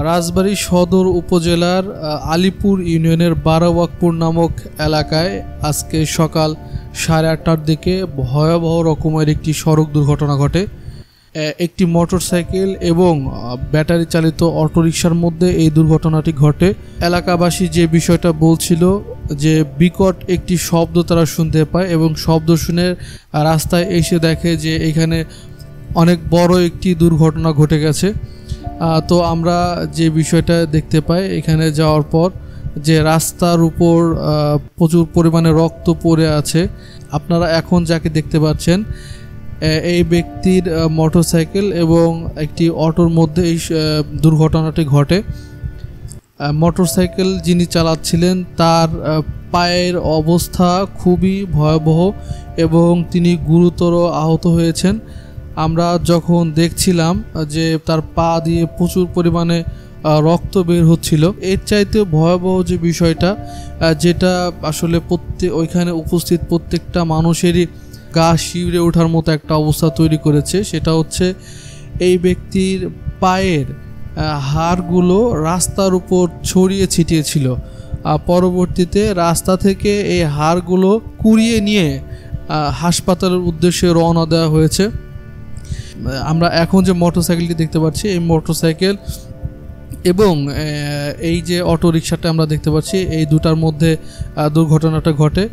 রাজবাড়ী সদর উপজেলার আলীপুর ইউনিয়নের বারাওয়াকপুর নামক এলাকায় আজকে সকাল 8:30টার দিকে ভয়াবহ রকমের একটি সড়ক দুর্ঘটনা ঘটে। একটি মোটরসাইকেল এবং ব্যাটারি চালিত অটোরিকশার মধ্যে এই দুর্ঘটনাটি ঘটে। এলাকাবাসী যে বিষয়টা বলছিল যে বিকট একটি শব্দ তারা শুনতে পায় এবং শব্দ শুনে রাস্তায় এসে দেখে যে এখানে অনেক বড় একটি দুর্ঘটনা ঘটে গেছে। তো আমরা যে বিষয়টা দেখতে পাই এখানে যাওয়ার পর যে রাস্তার উপর প্রচুর পরিমাণে রক্ত পড়ে আছে। আপনারা এখন যাকে দেখতে পাচ্ছেন এই ব্যক্তির মোটরসাইকেল এবং একটি অটোর মধ্যে এই দুর্ঘটনাটি ঘটে। মোটরসাইকেল যিনি চালাচ্ছিলেন তার পায়ের অবস্থা খুবই ভয়াবহ এবং তিনি গুরুতর আহত হয়েছেন। আমরা যখন দেখছিলাম যে তার পা দিয়ে প্রচুর পরিমাণে রক্ত বের হচ্ছিল। এর চাইতে ভয়াবহ যে বিষয়টা যেটা আসলে ওইখানে উপস্থিত প্রত্যেকটা মানুষেরই গা শিউরে ওঠার মতো একটা অবস্থা তৈরি করেছে, সেটা হচ্ছে এই ব্যক্তির পায়ের হাড়গুলো রাস্তার উপর ছড়িয়ে ছিটিয়ে ছিল। পরবর্তীতে রাস্তা থেকে এই হাড়গুলো কুড়িয়ে নিয়ে হাসপাতালের উদ্দেশ্যে রওনা দেওয়া হয়েছে। আমরা এখন যে মোটরসাইকেলটি দেখতে পাচ্ছি এই মোটরসাইকেল এবং এই যে অটো রিকশাটা আমরা দেখতে পাচ্ছি এই দুটার মধ্যে দুর্ঘটনাটা ঘটে।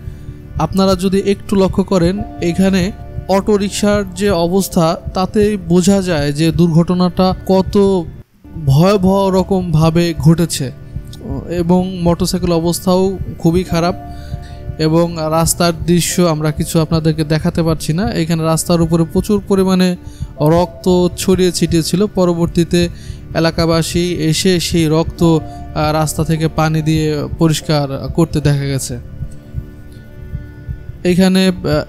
আপনারা যদি একটু লক্ষ্য করেন এখানে অটো রিকশার যে অবস্থা তাতেই বোঝা যায় যে দুর্ঘটনাটা কত ভয়াবহ রকমভাবে ঘটেছে এবং মোটরসাইকেল অবস্থাও খুবই খারাপ এবং রাস্তার দৃশ্য আমরা কিছু আপনাদেরকে দেখাতে পারছি না। এখানে রাস্তার উপরে প্রচুর পরিমাণে রক্ত ছড়িয়ে ছিটিয়ে ছিল। পরবর্তীতে এলাকাবাসী এসে সেই রক্ত রাস্তা থেকে পানি দিয়ে পরিষ্কার করতে দেখা গেছে।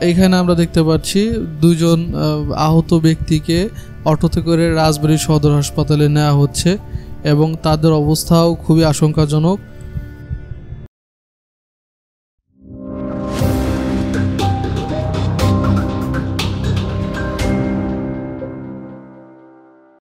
এইখানে আমরা দেখতে পাচ্ছি দুজন আহত ব্যক্তিকে অটোতে করে রাজবাড়ী সদর হাসপাতালে নেওয়া হচ্ছে এবং তাদের অবস্থাও খুবই আশঙ্কাজনক।